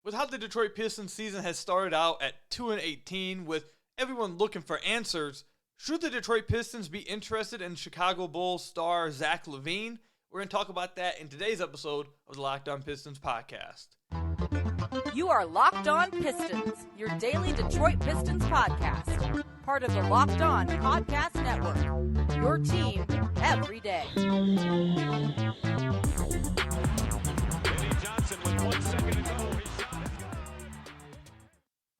With how the Detroit Pistons season has started out at 2-18, with everyone looking for answers, should the Detroit Pistons be interested in Chicago Bulls star Zach LaVine? We're going to talk about that in today's episode of the Locked On Pistons podcast. You are Locked On Pistons, your daily Detroit Pistons podcast. Part of the Locked On Podcast Network, your team every day.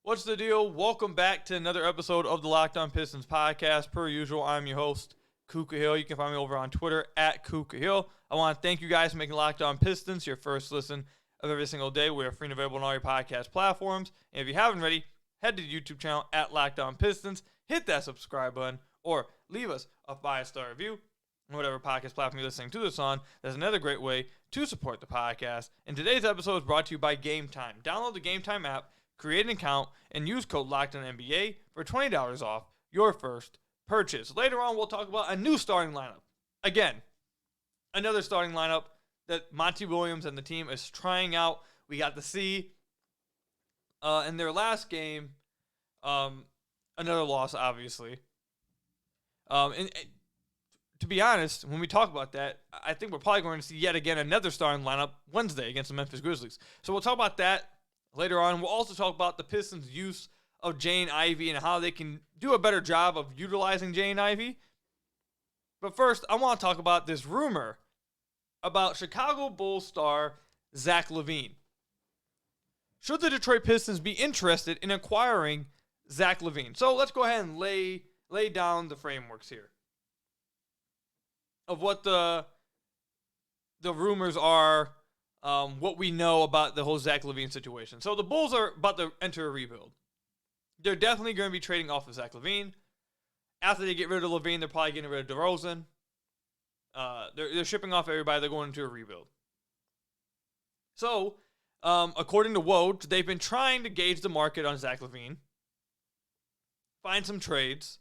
What's the deal? Welcome back to another episode of the Locked On Pistons podcast. Per usual, I'm your host, Kuka Hill. You can find me over on Twitter at Kuka Hill. I want to thank you guys for making Locked On Pistons your first listen of every single day. We are free and available on all your podcast platforms. And if you haven't already, head to the YouTube channel at Locked On Pistons. Hit that subscribe button or leave us a 5-star review on whatever podcast platform you're listening to this on. That's another great way to support the podcast. And today's episode is brought to you by Gametime. Download the Gametime app, create an account, and use code LOCKEDONNBA for $20 off your first purchase. Later on, we'll talk about a new starting lineup. Again, another starting lineup that Monty Williams and the team is trying out. We got to see in their last game, another loss, obviously. And to be honest, when we talk about that, I think we're probably going to see yet again another starting lineup Wednesday against the Memphis Grizzlies. So we'll talk about that later on. We'll also talk about the Pistons' use of Jaden Ivey and how they can do a better job of utilizing Jaden Ivey. But first, I want to talk about this rumor about Chicago Bulls star Zach LaVine. Should the Detroit Pistons be interested in acquiring Zach LaVine? So let's go ahead and lay down the frameworks here of what the rumors are, what we know about the whole Zach LaVine situation. So the Bulls are about to enter a rebuild. They're definitely going to be trading off of Zach LaVine. After they get rid of LaVine, they're probably getting rid of DeRozan. They're shipping off everybody. They're going into a rebuild. So, according to Woj, they've been trying to gauge the market on Zach LaVine, find some trades,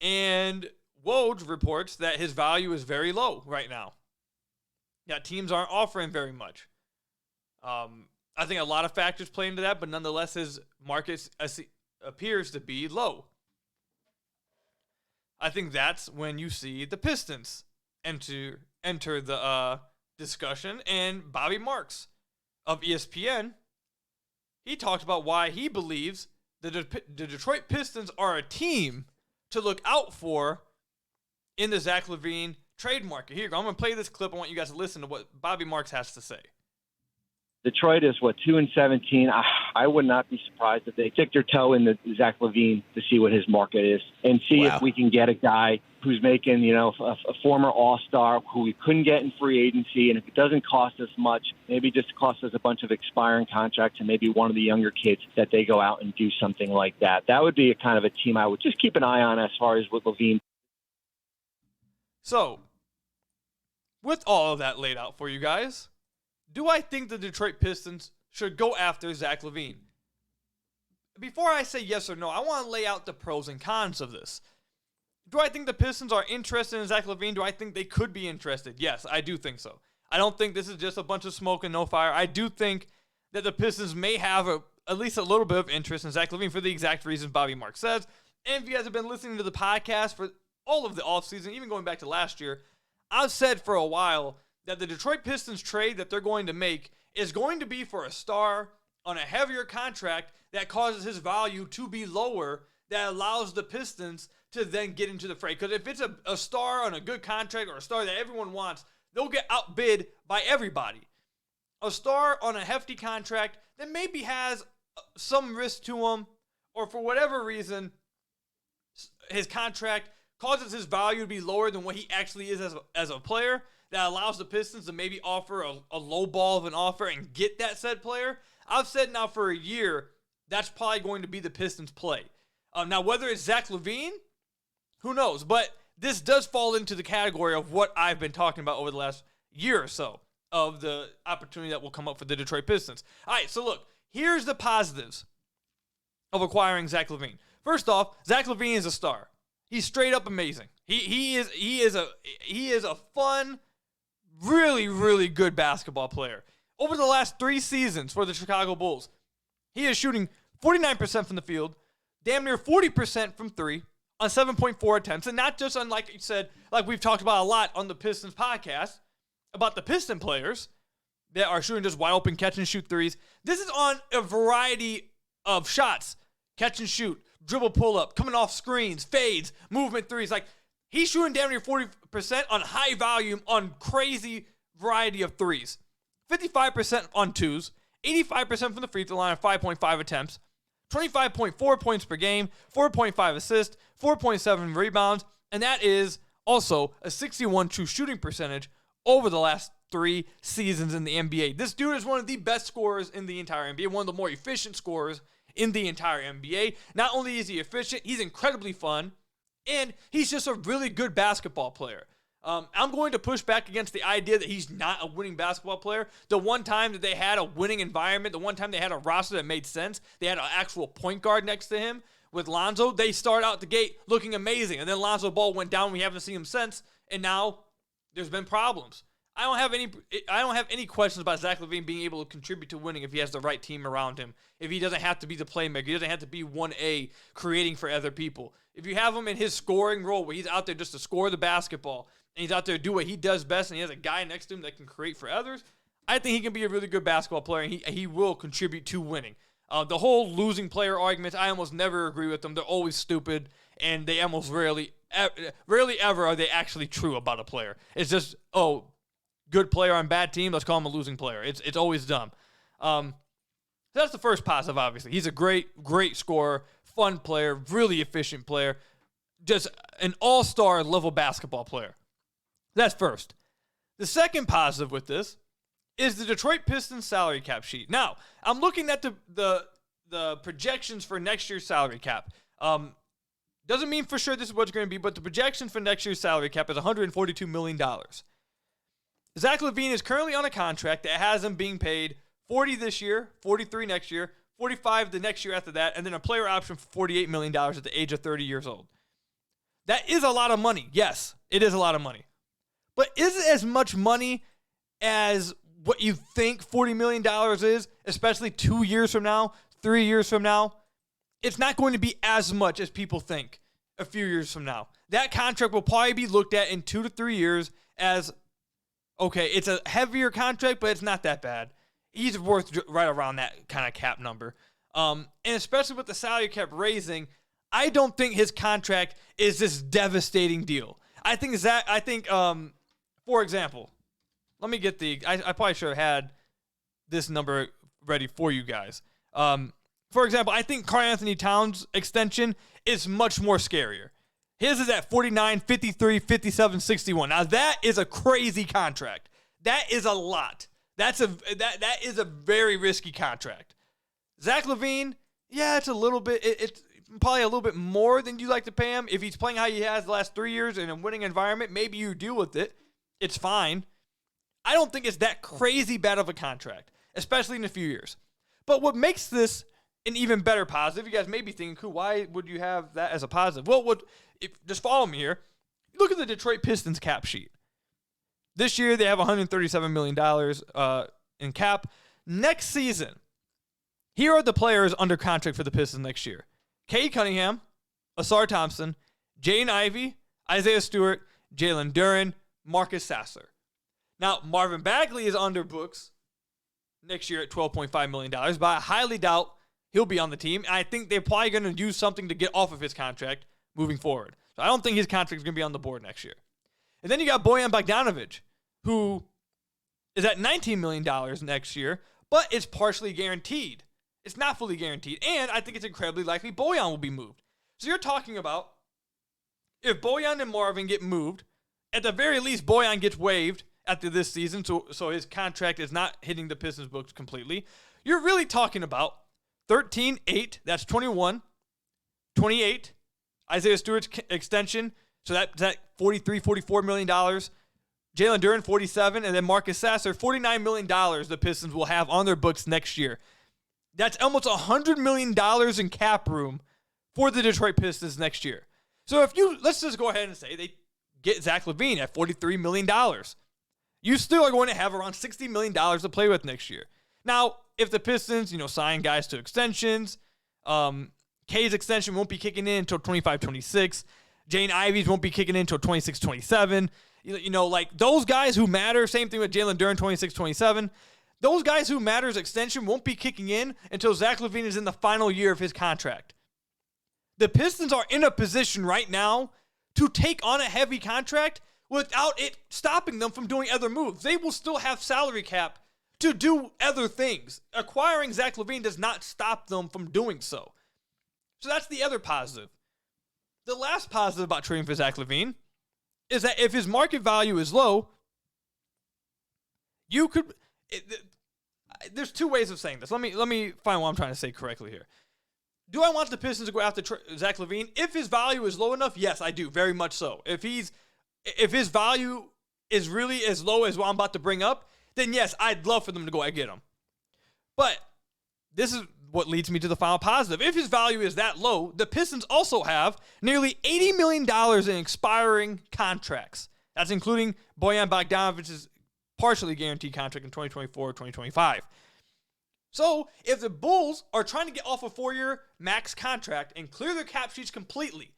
and Woj reports that his value is very low right now. Yeah, teams aren't offering very much. I think a lot of factors play into that, but nonetheless, his market appears to be low. I think that's when you see the Pistons enter the discussion, and Bobby Marks of ESPN, he talked about why he believes the Detroit Pistons are a team to look out for in the Zach LaVine trade market. Here you go. I'm going to play this clip. I want you guys to listen to what Bobby Marks has to say. Detroit is, 2-17. I would not be surprised if they stick their toe in the Zach LaVine to see what his market is and see if we can get a guy who's making, a former All-Star who we couldn't get in free agency. And if it doesn't cost us much, maybe just cost us a bunch of expiring contracts and maybe one of the younger kids that they go out and do something like that. That would be a kind of a team I would just keep an eye on as far as with LaVine. So, with all of that laid out for you guys, do I think the Detroit Pistons should go after Zach LaVine? Before I say yes or no, I want to lay out the pros and cons of this. Do I think the Pistons are interested in Zach LaVine? Do I think they could be interested? Yes, I do think so. I don't think this is just a bunch of smoke and no fire. I do think that the Pistons may have at least a little bit of interest in Zach LaVine for the exact reasons Bobby Marks says. And if you guys have been listening to the podcast for all of the offseason, even going back to last year, I've said for a while that the Detroit Pistons trade that they're going to make is going to be for a star on a heavier contract that causes his value to be lower, that allows the Pistons to then get into the fray. Because if it's a star on a good contract or a star that everyone wants, they'll get outbid by everybody. A star on a hefty contract that maybe has some risk to him, or for whatever reason, his contract causes his value to be lower than what he actually is as a player, that allows the Pistons to maybe offer a low ball of an offer and get that said player. I've said now for a year, that's probably going to be the Pistons' play. Now, whether it's Zach LaVine, who knows? But this does fall into the category of what I've been talking about over the last year or so of the opportunity that will come up for the Detroit Pistons. All right, so look, here's the positives of acquiring Zach LaVine. First off, Zach LaVine is a star. He's straight up amazing. He is a fun, really, really good basketball player. over the last 3 seasons for the Chicago Bulls, he is shooting 49% from the field, damn near 40% from 3 on 7.4 attempts. And not just on, like you said, like we've talked about a lot on the Pistons podcast, about the Piston players that are shooting just wide open catch and shoot threes. This is on a variety of shots. Catch and shoot, dribble pull up, coming off screens, fades, movement threes. Like, he's shooting damn near 40% on high volume on crazy variety of threes. 55% on 2s, 85% from the free throw line on 5.5 attempts, 25.4 points per game, 4.5 assists, 4.7 rebounds, and that is also a 61 true shooting percentage over the last 3 seasons in the NBA. This dude is one of the best scorers in the entire NBA, one of the more efficient scorers in the entire NBA. Not only is he efficient, he's incredibly fun, and he's just a really good basketball player. I'm going to push back against the idea that he's not a winning basketball player. The one time that they had a winning environment, the one time they had a roster that made sense, they had an actual point guard next to him with Lonzo, they start out the gate looking amazing, and then Lonzo Ball went down. We haven't seen him since, and now there's been problems. I don't have any questions about Zach LaVine being able to contribute to winning if he has the right team around him. If he doesn't have to be the playmaker, he doesn't have to be 1A creating for other people. If you have him in his scoring role where he's out there just to score the basketball and he's out there to do what he does best and he has a guy next to him that can create for others, I think he can be a really good basketball player and he will contribute to winning. The whole losing player arguments, I almost never agree with them. They're always stupid and they almost rarely ever are they actually true about a player. It's just, good player on bad team, let's call him a losing player. It's always dumb. So that's the first positive, obviously. He's a great scorer, fun player, really efficient player, just an all-star level basketball player. That's first. The second positive with this is the Detroit Pistons salary cap sheet. Now, I'm looking at the projections for next year's salary cap. Doesn't mean for sure this is what it's going to be, but the projection for next year's salary cap is $142 million. Zach LaVine is currently on a contract that has him being paid $40 this year, $43 next year, $45 the next year after that, and then a player option for $48 million at the age of 30 years old. That is a lot of money. Yes, it is a lot of money. But is it as much money as what you think $40 million is, especially 2 years from now, 3 years from now? It's not going to be as much as people think a few years from now. That contract will probably be looked at in 2 to 3 years as, okay, it's a heavier contract, but it's not that bad. He's worth right around that kind of cap number. And especially with the salary cap raising, I don't think his contract is this devastating deal. I think, for example, let me get I probably should have had this number ready for you guys. For example, I think Karl Anthony Towns' extension is much more scarier. His is at 49, 53, 57, 61. Now, that is a crazy contract. That is a lot. That is a very risky contract. Zach LaVine, yeah, it's a little bit, it's probably a little bit more than you like to pay him. If he's playing how he has the last 3 years in a winning environment, maybe you deal with it. It's fine. I don't think it's that crazy bad of a contract, especially in a few years. But what makes this an even better positive, you guys may be thinking, cool, why would you have that as a positive? Well, just follow me here. Look at the Detroit Pistons cap sheet. This year, they have $137 million in cap. Next season, here are the players under contract for the Pistons next year. Cade Cunningham, Asar Thompson, Jaden Ivey, Isaiah Stewart, Jalen Duren, Marcus Sasser. Now, Marvin Bagley is under books next year at $12.5 million, but I highly doubt he'll be on the team. I think they're probably going to use something to get off of his contract moving forward. So I don't think his contract is going to be on the board next year. And then you got Bojan Bogdanovic, who is at $19 million next year, but it's partially guaranteed. It's not fully guaranteed. And I think it's incredibly likely Bojan will be moved. So you're talking about if Bojan and Marvin get moved, at the very least, Bojan gets waived after this season, so his contract is not hitting the Pistons books completely. You're really talking about 13, 8, that's 21, 28, Isaiah Stewart's extension, so that's $43, $44 million. Jalen Duren, 47, and then Marcus Sasser, $49 million the Pistons will have on their books next year. That's almost $100 million in cap room for the Detroit Pistons next year. So let's just go ahead and say they get Zach LaVine at $43 million. you still are going to have around $60 million to play with next year. Now, if the Pistons, sign guys to extensions, K's extension won't be kicking in until 25-26. Jaden Ivey's won't be kicking in until 26-27. Like those guys who matter, same thing with Jalen Duren, 26-27. Those guys who matter's extension won't be kicking in until Zach LaVine is in the final year of his contract. The Pistons are in a position right now to take on a heavy contract without it stopping them from doing other moves. They will still have salary cap to do other things. Acquiring Zach LaVine does not stop them from doing so. So that's the other positive. The last positive about trading for Zach LaVine is that if his market value is low, you could... there's two ways of saying this. Let me find what I'm trying to say correctly here. Do I want the Pistons to go after Zach LaVine? If his value is low enough, yes, I do, very much so. If his value is really as low as what I'm about to bring up, then yes, I'd love for them to go and get him. But this is what leads me to the final positive. If his value is that low, the Pistons also have nearly $80 million in expiring contracts. That's including Bojan Bogdanovic's partially guaranteed contract in 2024 or 2025. So, if the Bulls are trying to get off a 4-year max contract and clear their cap sheets completely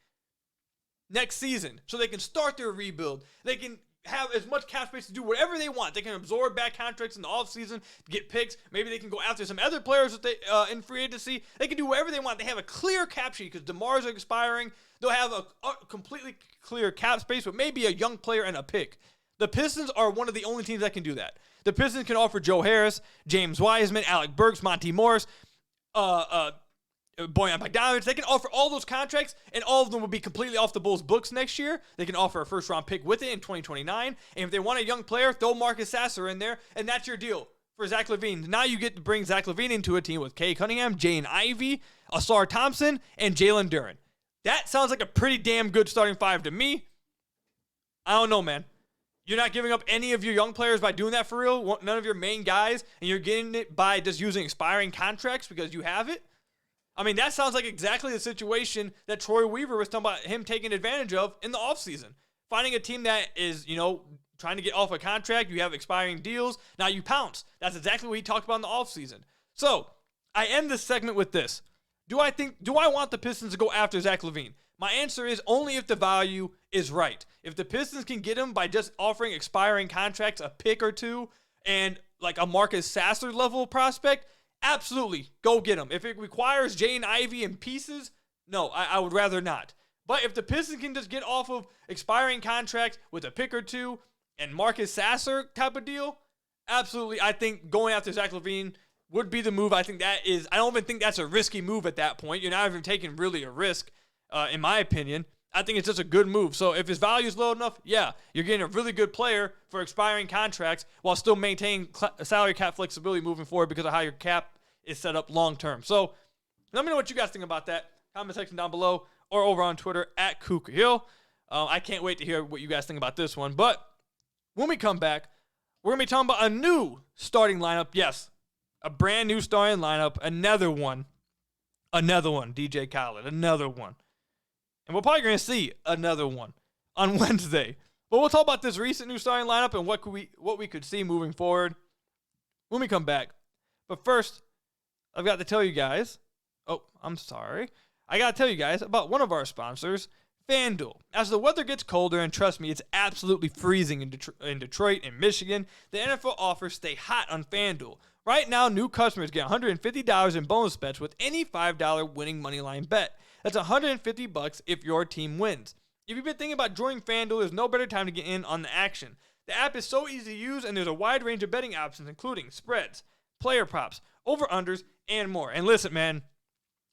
next season so they can start their rebuild, they can have as much cap space to do whatever they want. They can absorb bad contracts in the offseason, get picks. Maybe they can go after some other players that they in free agency. They can do whatever they want. They have a clear cap sheet because DeMar's are expiring. They'll have a completely clear cap space with maybe a young player and a pick. The Pistons are one of the only teams that can do that. The Pistons can offer Joe Harris, James Wiseman, Alec Burks, Monty Morris, Bojan Bogdanovic. They can offer all those contracts, and all of them will be completely off the Bulls' books next year. They can offer a first-round pick with it in 2029. And if they want a young player, throw Marcus Sasser in there, and that's your deal for Zach LaVine. Now you get to bring Zach LaVine into a team with Kay Cunningham, Jaden Ivey, Asar Thompson, and Jalen Duren. That sounds like a pretty damn good starting five to me. I don't know, man. You're not giving up any of your young players by doing that for real, none of your main guys, and you're getting it by just using expiring contracts because you have it? I mean, that sounds like exactly the situation that Troy Weaver was talking about him taking advantage of in the offseason. Finding a team that is, trying to get off a contract, you have expiring deals, now you pounce. That's exactly what he talked about in the offseason. So, I end this segment with this. Do I want the Pistons to go after Zach LaVine? My answer is only if the value is right. If the Pistons can get him by just offering expiring contracts, a pick or two, and like a Marcus Sasser level prospect, absolutely, go get him. If it requires Jaden Ivey in pieces, no, I would rather not. But if the Pistons can just get off of expiring contracts with a pick or two and Marcus Sasser type of deal, absolutely, I think going after Zach LaVine would be the move. I don't even think that's a risky move at that point. You're not even taking really a risk. In my opinion, I think it's just a good move. So if his value is low enough, yeah, you're getting a really good player for expiring contracts while still maintaining salary cap flexibility moving forward because of how your cap is set up long term. So let me know what you guys think about that. Comment section down below or over on Twitter at Cougar Hill. I can't wait to hear what you guys think about this one. But when we come back, we're going to be talking about a new starting lineup. Yes, a brand new starting lineup. Another one, DJ Khaled, another one. And we're probably going to see another one on Wednesday. But we'll talk about this recent new starting lineup and what we could see moving forward when we come back. But first, I've got to tell you guys. Oh, I'm sorry. I got to tell you guys about one of our sponsors, FanDuel. As the weather gets colder, and trust me, it's absolutely freezing in Detroit and Michigan, the NFL offers stay hot on FanDuel. Right now, new customers get $150 in bonus bets with any $5 winning moneyline bet. That's $150 if your team wins. If you've been thinking about joining FanDuel, there's no better time to get in on the action. The app is so easy to use, and there's a wide range of betting options, including spreads, player props, over-unders, and more. And listen, man,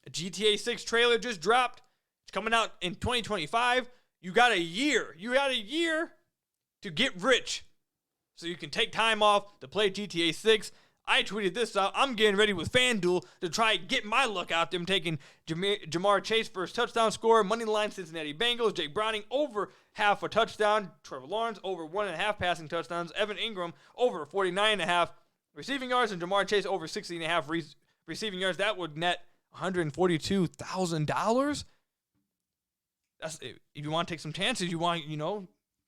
a GTA 6 trailer just dropped. It's coming out in 2025. You got a year. You got a year to get rich so you can take time off to play GTA 6. I tweeted this out. I'm getting ready with FanDuel to try and get my luck out there. I'm taking Jamar Chase first touchdown scorer, moneyline Cincinnati Bengals, Jake Browning over half a touchdown, Trevor Lawrence over 1.5 passing touchdowns, Evan Ingram over 49.5 receiving yards, and Jamar Chase over 60.5 receiving yards. That would net $142,000. That's if you want to take some chances. You want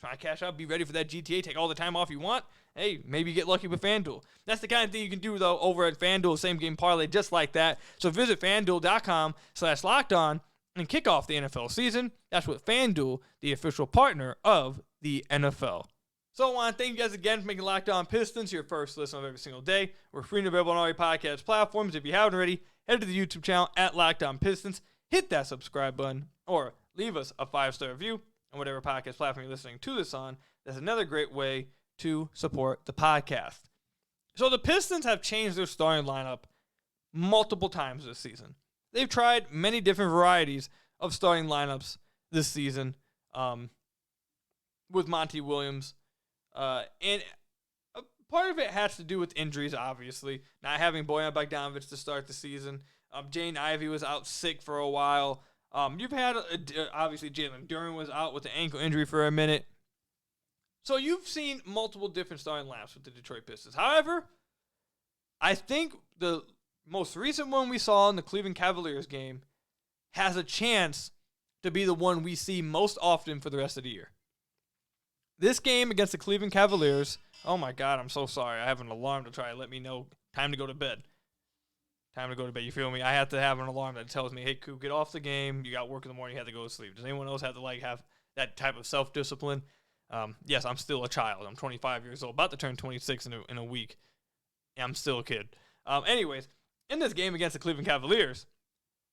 Try to cash out, be ready for that GTA, take all the time off you want. Hey, maybe get lucky with FanDuel. That's the kind of thing you can do, though, over at FanDuel, same game parlay, just like that. So visit FanDuel.com/lockedon and kick off the NFL season. That's with FanDuel, the official partner of the NFL. So I want to thank you guys again for making Locked On Pistons your first listen of every single day. We're free and available on all your podcast platforms. If you haven't already, head to the YouTube channel at Locked On Pistons. Hit that subscribe button or leave us a 5-star review on whatever podcast platform you're listening to this on. That's another great way to support the podcast. So the Pistons have changed their starting lineup multiple times this season. They've tried many different varieties of starting lineups this season with Monty Williams. And part of it has to do with injuries, obviously. Not having Bojan Bogdanovic to start the season. Jaden Ivey was out sick for a while. You've had, obviously, Jalen Duren was out with an ankle injury for a minute. So you've seen multiple different starting lineups with the Detroit Pistons. However, I think the most recent one we saw in the Cleveland Cavaliers game has a chance to be the one we see most often for the rest of the year. This game against the Cleveland Cavaliers, oh my God, I'm so sorry. I have an alarm to try to let me know time to go to bed. Time to go to bed, you feel me? I have to have an alarm that tells me, hey, Coop, get off the game. You got work in the morning, you have to go to sleep. Does anyone else have to have that type of self-discipline? Yes, I'm still a child. I'm 25 years old, about to turn 26 in a week. Yeah, I'm still a kid. Anyways, in this game against the Cleveland Cavaliers,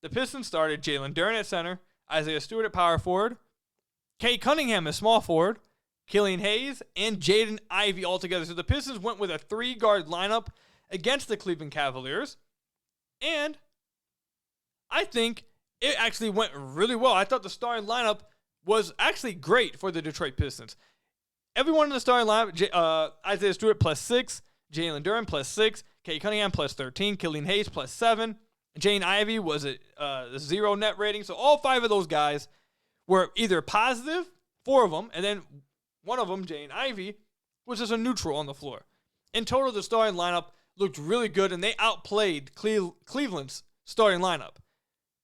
the Pistons started Jalen Duren at center, Isaiah Stewart at power forward, Cade Cunningham at small forward, Killian Hayes, and Jaden Ivey all together. So the Pistons went with a 3-guard lineup against the Cleveland Cavaliers, and I think it actually went really well. I thought the starting lineup was actually great for the Detroit Pistons. Everyone in the starting lineup, Isaiah Stewart +6, Jalen Duren +6, Cade Cunningham +13, Killian Hayes +7, Jaden Ivey was a 0 net rating. So all 5 of those guys were either positive, 4 of them, and then one of them, Jaden Ivey, was just a neutral on the floor. In total, the starting lineup looked really good, and they outplayed Cleveland's starting lineup.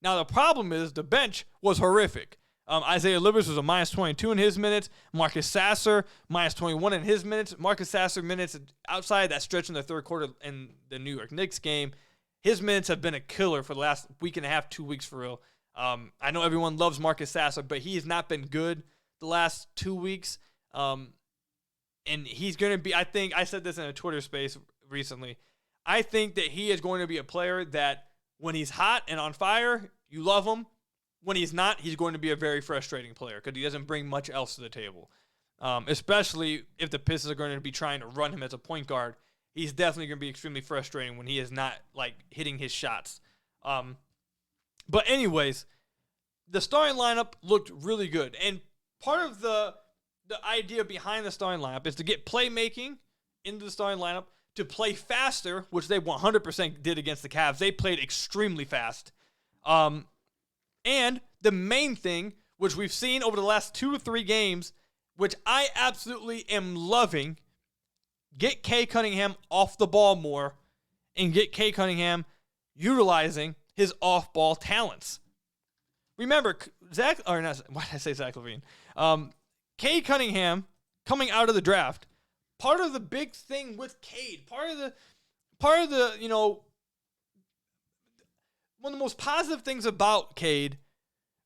Now, the problem is the bench was horrific. Isaiah Livers was a -22 in his minutes. Marcus Sasser, -21 in his minutes. Marcus Sasser minutes outside that stretch in the third quarter in the New York Knicks game. His minutes have been a killer for the last week and a half, 2 weeks for real. I know everyone loves Marcus Sasser, but he has not been good the last 2 weeks. And he's going to be, I think, I said this in a Twitter space recently, I think that he is going to be a player that when he's hot and on fire, you love him. When he's not, he's going to be a very frustrating player because he doesn't bring much else to the table. Especially if the Pistons are going to be trying to run him as a point guard. He's definitely going to be extremely frustrating when he is not hitting his shots. But anyways, the starting lineup looked really good. And part of the idea behind the starting lineup is to get playmaking into the starting lineup, to play faster, which they 100% did against the Cavs. They played extremely fast. And the main thing, which we've seen over the last 2 to 3 games, which I absolutely am loving, get Cade Cunningham off the ball more and get Cade Cunningham utilizing his off-ball talents. Remember, Zach LaVine? Cade Cunningham coming out of the draft, part of the big thing with Cade, part of the one of the most positive things about Cade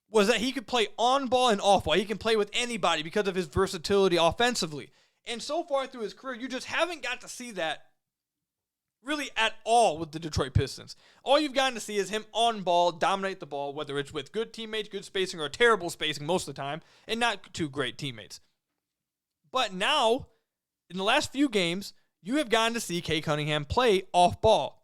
was that he could play on ball and off ball. He can play with anybody because of his versatility offensively. And so far through his career, you just haven't got to see that really at all with the Detroit Pistons. All you've gotten to see is him on ball, dominate the ball, whether it's with good teammates, good spacing, or terrible spacing most of the time, and not too great teammates. But now, in the last few games, you have gotten to see Cade Cunningham play off ball.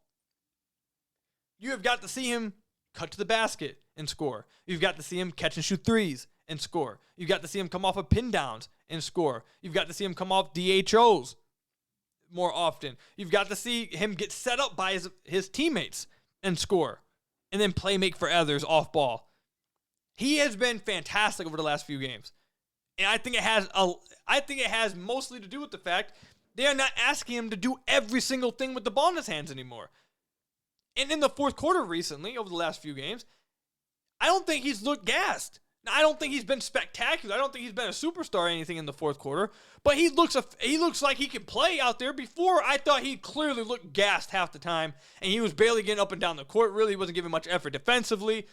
You have got to see him cut to the basket and score. You've got to see him catch and shoot threes and score. You've got to see him come off of pin downs and score. You've got to see him come off DHOs more often. You've got to see him get set up by his teammates and score, and then make for others off ball. He has been fantastic over the last few games. And I think it has mostly to do with the fact they are not asking him to do every single thing with the ball in his hands anymore. And in the fourth quarter recently, over the last few games, I don't think he's looked gassed. Now, I don't think he's been spectacular. I don't think he's been a superstar or anything in the fourth quarter, but he looks like he can play out there. Before, I thought he clearly looked gassed half the time, and he was barely getting up and down the court. Really wasn't giving much effort defensively.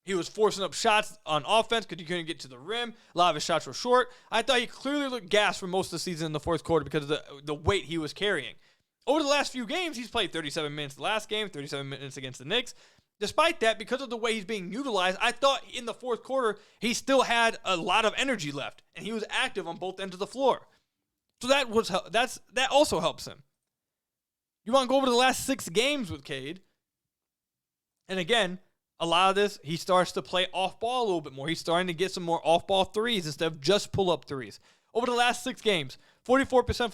He was forcing up shots on offense because he couldn't get to the rim. A lot of his shots were short. I thought he clearly looked gassed for most of the season in the fourth quarter because of the weight he was carrying. Over the last few games, he's played 37 minutes the last game, 37 minutes against the Knicks. Despite that, because of the way he's being utilized, I thought in the fourth quarter, he still had a lot of energy left, and he was active on both ends of the floor. So that also helps him. You want to go over the last 6 games with Cade, and again, a lot of this, he starts to play off-ball a little bit more. He's starting to get some more off-ball threes instead of just pull-up threes. Over the last 6 games, 44%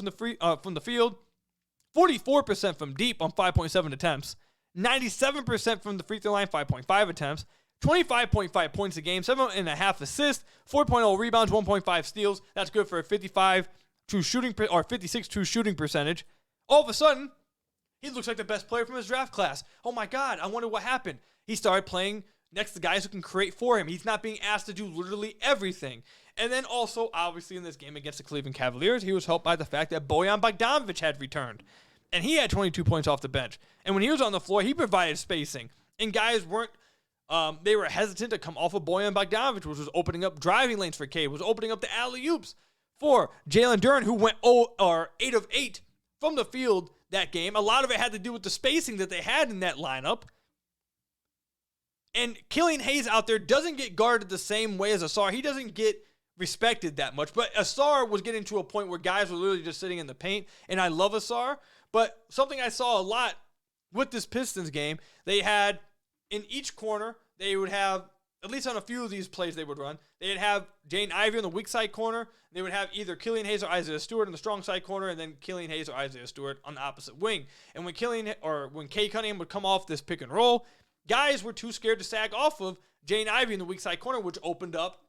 from the field, 44% from deep on 5.7 attempts, 97% from the free throw line, 5.5 attempts, 25.5 points a game, 7.5 assists, 4.0 rebounds, 1.5 steals. That's good for a 56 true shooting percentage. All of a sudden, he looks like the best player from his draft class. Oh my God, I wonder what happened. He started playing next to guys who can create for him. He's not being asked to do literally everything. And then also, obviously, in this game against the Cleveland Cavaliers, he was helped by the fact that Bojan Bogdanovic had returned. And he had 22 points off the bench. And when he was on the floor, he provided spacing. And guys weren't, they were hesitant to come off of Bojan Bogdanovic, which was opening up driving lanes for Cade, was opening up the alley-oops for Jalen Duren, who went 8 of 8 from the field that game. A lot of it had to do with the spacing that they had in that lineup. And Killian Hayes out there doesn't get guarded the same way as Ausar. He doesn't get respected that much. But Ausar was getting to a point where guys were literally just sitting in the paint. And I love Ausar. But something I saw a lot with this Pistons game, they had in each corner, they would have, at least on a few of these plays they would run, they'd have Jaden Ivey on the weak side corner. They would have either Killian Hayes or Isaiah Stewart on the strong side corner, and then Killian Hayes or Isaiah Stewart on the opposite wing. And when Cade Cunningham would come off this pick and roll, guys were too scared to sag off of Jaden Ivey in the weak side corner, which opened up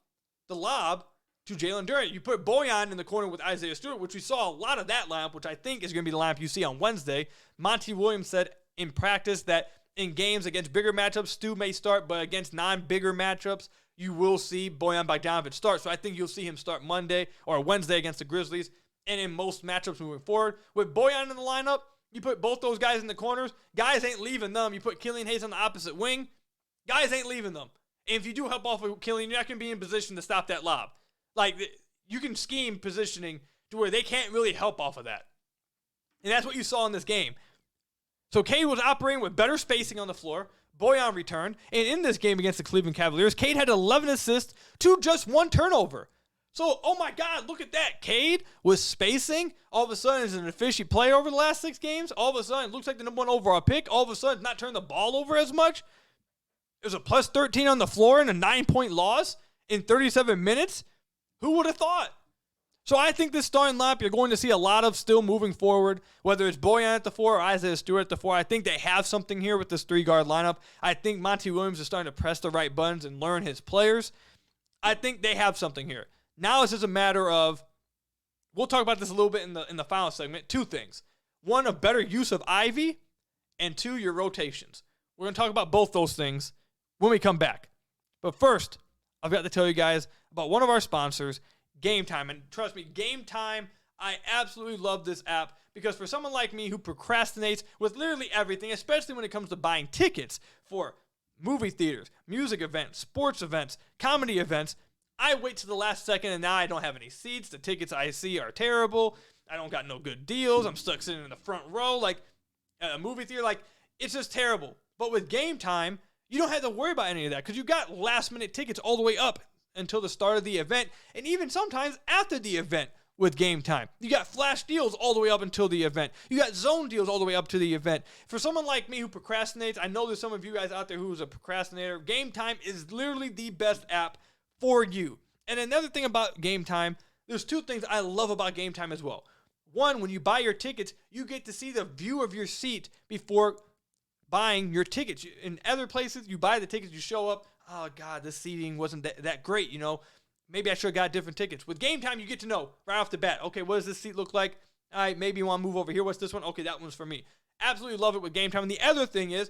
the lob to Jalen Duren. You put Bojan in the corner with Isaiah Stewart, which we saw a lot of that lineup, which I think is going to be the lineup you see on Wednesday. Monty Williams said in practice that in games against bigger matchups, Stu may start, but against non-bigger matchups, you will see Bojan Bogdanovic start. So I think you'll see him start Monday or Wednesday against the Grizzlies, and in most matchups moving forward. With Bojan in the lineup, you put both those guys in the corners, guys ain't leaving them. You put Killian Hayes on the opposite wing, guys ain't leaving them. And if you do help off with Killian, you're not going to be in position to stop that lob. Like, you can scheme positioning to where they can't really help off of that. And that's what you saw in this game. So Cade was operating with better spacing on the floor. Bojan returned. And in this game against the Cleveland Cavaliers, Cade had 11 assists to just 1 turnover. So, oh my God, look at that. Cade with spacing, all of a sudden is an efficient player over the last 6 games. All of a sudden, looks like the number 1 overall pick. All of a sudden, not turning the ball over as much. There's a plus 13 on the floor and a 9-point loss in 37 minutes. Who would have thought? So I think this starting lineup, you're going to see a lot of still moving forward, whether it's Bojan at the 4 or Isaiah Stewart at the 4. I think they have something here with this 3-guard lineup. I think Monty Williams is starting to press the right buttons and learn his players. I think they have something here. Now it's just a matter of, we'll talk about this a little bit in the final segment, 2 things. 1, a better use of Ivey, and 2, your rotations. We're going to talk about both those things when we come back. But first, I've got to tell you guys about one of our sponsors, Gametime. And trust me, Gametime, I absolutely love this app because for someone like me who procrastinates with literally everything, especially when it comes to buying tickets for movie theaters, music events, sports events, comedy events, I wait to the last second and now I don't have any seats. The tickets I see are terrible. I don't got no good deals. I'm stuck sitting in the front row like at a movie theater. Like, it's just terrible. But with Gametime, you don't have to worry about any of that because you got last-minute tickets all the way up until the start of the event, and even sometimes after the event with Gametime. You got flash deals all the way up until the event. You got zone deals all the way up to the event. For someone like me who procrastinates, I know there's some of you guys out there who's a procrastinator. Gametime is literally the best app for you. And another thing about Gametime, there's 2 things I love about Gametime as well. 1, when you buy your tickets, you get to see the view of your seat before buying your tickets. In other places, you buy the tickets, you show up, oh God, this seating wasn't that great, you know. Maybe I should have got different tickets. With Gametime, you get to know right off the bat, okay, what does this seat look like? All right, maybe you want to move over here. What's this one? Okay, that one's for me. Absolutely love it with Gametime. And the other thing is,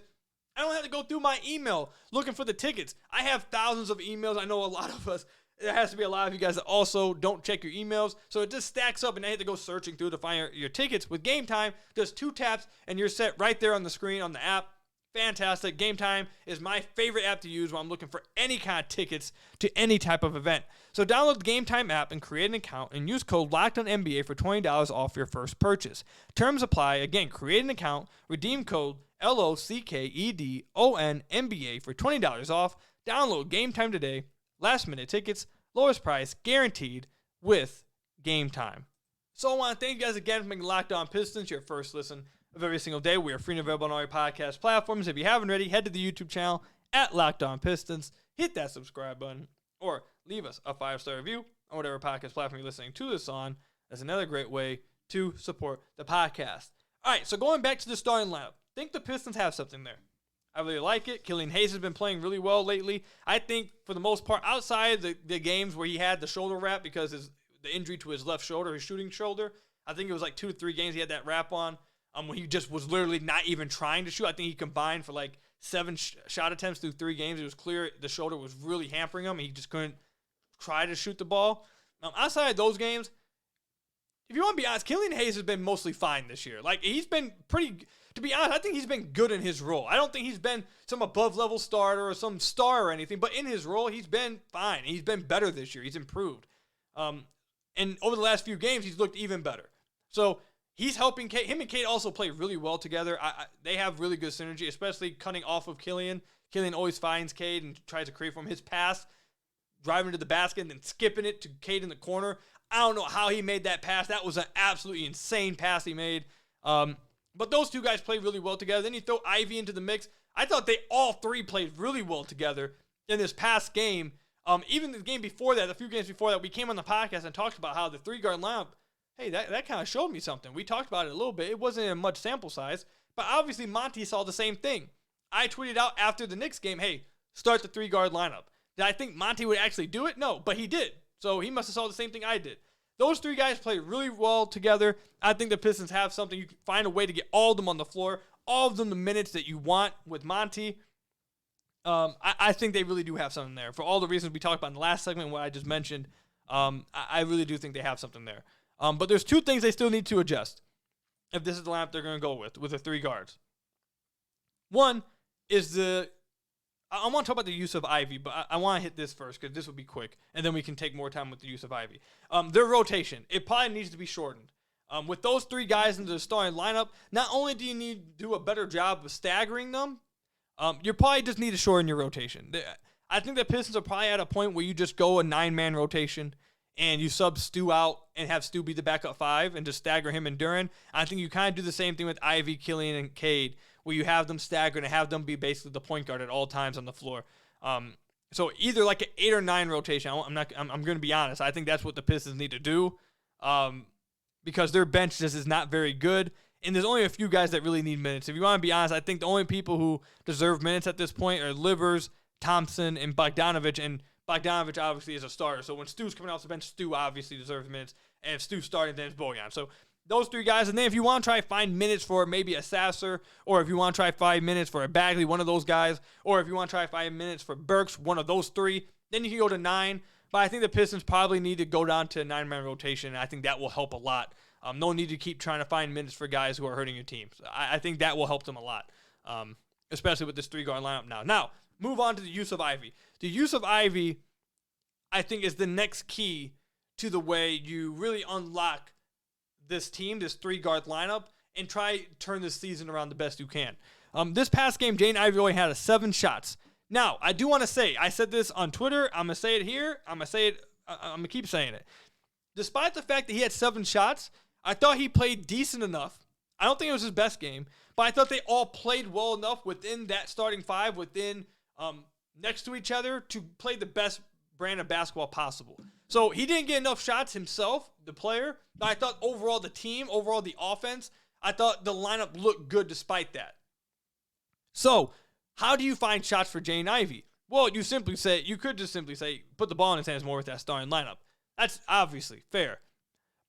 I don't have to go through my email looking for the tickets. I have thousands of emails. I know a lot of us, there has to be a lot of you guys that also don't check your emails. So it just stacks up, and I have to go searching through to find your tickets. With Gametime, just 2 taps, and you're set right there on the screen on the app. Fantastic. Gametime is my favorite app to use when I'm looking for any kind of tickets to any type of event. So download the Gametime app and create an account and use code LOCKEDONNBA for $20 off your first purchase. Terms apply. Again, create an account, redeem code LOCKEDONNBA for $20 off. Download Gametime today. Last minute tickets, lowest price guaranteed with Gametime. So I want to thank you guys again for making Locked On Pistons your first listen of every single day. We are free and available on all your podcast platforms. If you haven't already, head to the YouTube channel at Locked On Pistons. Hit that subscribe button or leave us a 5-star review on whatever podcast platform you're listening to this on. That's another great way to support the podcast. All right, so going back to the starting lineup, I think the Pistons have something there. I really like it. Killian Hayes has been playing really well lately. I think for the most part, outside the games where he had the shoulder wrap because the injury to his left shoulder, his shooting shoulder, I think it was like 2 to 3 games he had that wrap on. When he just was literally not even trying to shoot. I think he combined for like 7 shot attempts through 3 games. It was clear the shoulder was really hampering him. He just couldn't try to shoot the ball. Outside of those games, if you want to be honest, Killian Hayes has been mostly fine this year. Like, he's been pretty, to be honest, I think he's been good in his role. I don't think he's been some above-level starter or some star or anything, but in his role, he's been fine. He's been better this year. He's improved. And over the last few games, he's looked even better. So he's helping Cade. Him and Cade also play really well together. They have really good synergy, especially cutting off of Killian. Killian always finds Cade and tries to create from his pass, driving to the basket and then skipping it to Cade in the corner. I don't know how he made that pass. That was an absolutely insane pass he made. But those 2 guys play really well together. Then you throw Ivey into the mix. I thought they all 3 played really well together in this past game. Even the game before that, a few games before that, we came on the podcast and talked about how the 3-guard lineup, hey, that kind of showed me something. We talked about it a little bit. It wasn't a much sample size, but obviously Monty saw the same thing. I tweeted out after the Knicks game, hey, start the 3-guard lineup. Did I think Monty would actually do it? No, but he did. So he must have saw the same thing I did. Those 3 guys play really well together. I think the Pistons have something. You can find a way to get all of them on the floor, all of them the minutes that you want with Monty. I think they really do have something there. For all the reasons we talked about in the last segment and what I just mentioned, I really do think they have something there. But there's 2 things they still need to adjust if this is the lineup they're going to go with the 3 guards. One is I want to talk about the use of Ivey, but I want to hit this first because this will be quick, and then we can take more time with the use of Ivey. Their rotation, it probably needs to be shortened. With those 3 guys in the starting lineup, not only do you need to do a better job of staggering them, you probably just need to shorten your rotation. I think the Pistons are probably at a point where you just go a 9-man rotation and you sub Stu out and have Stu be the backup 5 and just stagger him and Duren. I think you kind of do the same thing with Ivey, Killian, and Cade, where you have them staggered and have them be basically the point guard at all times on the floor. So either like an 8 or 9 rotation. I'm going to be honest. I think that's what the Pistons need to do because their bench just is not very good. And there's only a few guys that really need minutes. If you want to be honest, I think the only people who deserve minutes at this point are Livers, Thompson, and Bogdanovich. And Bogdanovich obviously is a starter. So when Stu's coming off the bench, Stu obviously deserves minutes. And if Stu's starting, then it's Bojan. So those 3 guys. And then if you want to try to find minutes for maybe a Sasser, or if you want to try 5 minutes for a Bagley, one of those guys, or if you want to try 5 minutes for Burks, one of those 3, then you can go to 9. But I think the Pistons probably need to go down to a 9-man rotation, and I think that will help a lot. No need to keep trying to find minutes for guys who are hurting your team. So I think that will help them a lot, especially with this 3-guard lineup now. Now, move on to the use of Ivey. The use of Ivey, I think, is the next key to the way you really unlock this team, this 3-guard lineup, and try to turn this season around the best you can. This past game, Jaden Ivey only had 7 shots. Now, I do want to say, I said this on Twitter, I'm going to say it here, I'm going to keep saying it. Despite the fact that he had 7 shots, I thought he played decent enough. I don't think it was his best game, but I thought they all played well enough within that starting 5, within next to each other, to play the best brand of basketball possible. So he didn't get enough shots himself, the player, but I thought overall the team, overall the offense, I thought the lineup looked good despite that. So how do you find shots for Jaden Ivey? Well, you could just simply say, put the ball in his hands more with that starting lineup. That's obviously fair.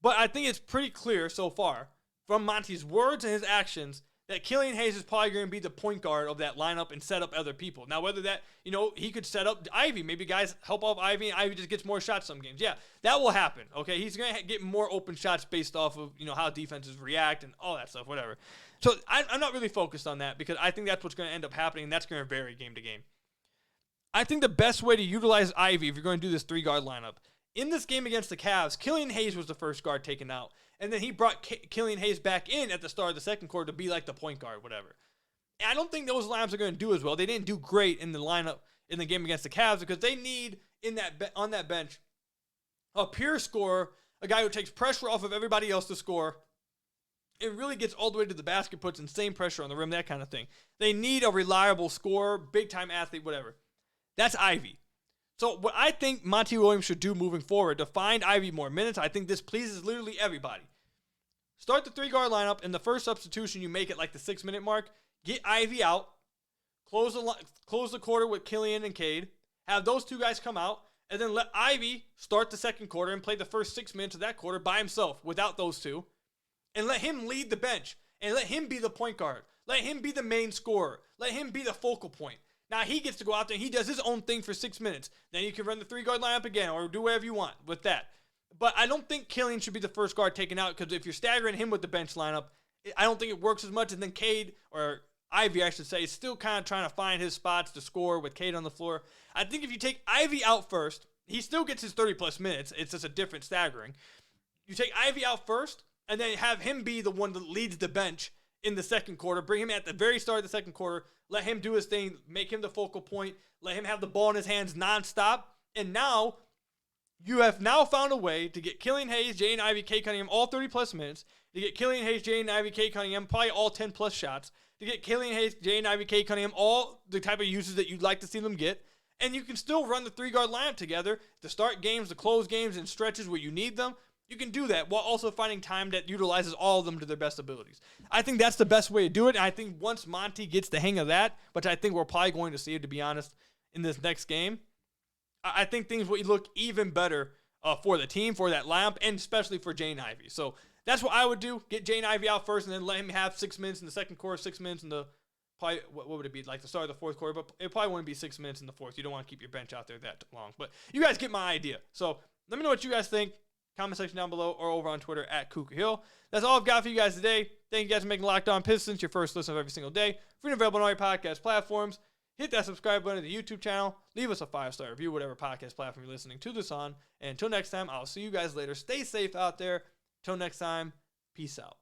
But I think it's pretty clear so far from Monty's words and his actions that Killian Hayes is probably going to be the point guard of that lineup and set up other people. Now, whether that, he could set up Ivey. Maybe guys help off Ivey, and Ivey just gets more shots some games. Yeah, that will happen, okay? He's going to get more open shots based off of, how defenses react and all that stuff, whatever. So I'm not really focused on that because I think that's what's going to end up happening, and that's going to vary game to game. I think the best way to utilize Ivey, if you're going to do this 3-guard lineup, in this game against the Cavs, Killian Hayes was the first guard taken out. And then he brought Killian Hayes back in at the start of the second quarter to be like the point guard, whatever. And I don't think those lineups are going to do as well. They didn't do great in the lineup in the game against the Cavs because they need on that bench a pure scorer, a guy who takes pressure off of everybody else to score. It really gets all the way to the basket, puts insane pressure on the rim, that kind of thing. They need a reliable scorer, big-time athlete, whatever. That's Ivey. So what I think Monty Williams should do moving forward to find Ivey more minutes, I think this pleases literally everybody. Start the 3-guard lineup, and the first substitution you make it like the 6-minute mark. Get Ivey out. Close the quarter with Killian and Cade. Have those 2 guys come out, and then let Ivey start the second quarter and play the first 6 minutes of that quarter by himself without those 2. And let him lead the bench, and let him be the point guard. Let him be the main scorer. Let him be the focal point. Now he gets to go out there and he does his own thing for 6 minutes. Then you can run the 3-guard lineup again or do whatever you want with that. But I don't think Killian should be the first guard taken out because if you're staggering him with the bench lineup, I don't think it works as much. And then Cade, or Ivey I should say, is still kind of trying to find his spots to score with Cade on the floor. I think if you take Ivey out first, he still gets his 30-plus minutes. It's just a different staggering. You take Ivey out first and then have him be the one that leads the bench in the second quarter. Bring him at the very start of the second quarter. Let him do his thing. Make him the focal point. Let him have the ball in his hands nonstop. And now, you have now found a way to get Killian Hayes, Jaden Ivey, Cade Cunningham all 30-plus minutes. To get Killian Hayes, Jaden Ivey, Cade Cunningham probably all 10-plus shots. To get Killian Hayes, Jaden Ivey, Cade Cunningham all the type of uses that you'd like to see them get. And you can still run the 3-guard lineup together to start games, to close games, and stretches where you need them. You can do that while also finding time that utilizes all of them to their best abilities. I think that's the best way to do it. And I think once Monty gets the hang of that, which I think we're probably going to see, to be honest, in this next game, I think things will look even better for the team, for that lineup, and especially for Jaden Ivey. So that's what I would do. Get Jaden Ivey out first and then let him have 6 minutes in the second quarter, 6 minutes in the, probably, what would it be, like the start of the fourth quarter? But it probably wouldn't be 6 minutes in the fourth. You don't want to keep your bench out there that long. But you guys get my idea. So let me know what you guys think. Comment section down below or over on Twitter at Cougar Hill. That's all I've got for you guys today. Thank you guys for making Locked On Pistons your first listen of every single day. Free and available on all your podcast platforms. Hit that subscribe button to the YouTube channel. Leave us a 5-star review, whatever podcast platform you're listening to this on. And until next time, I'll see you guys later. Stay safe out there. Until next time, peace out.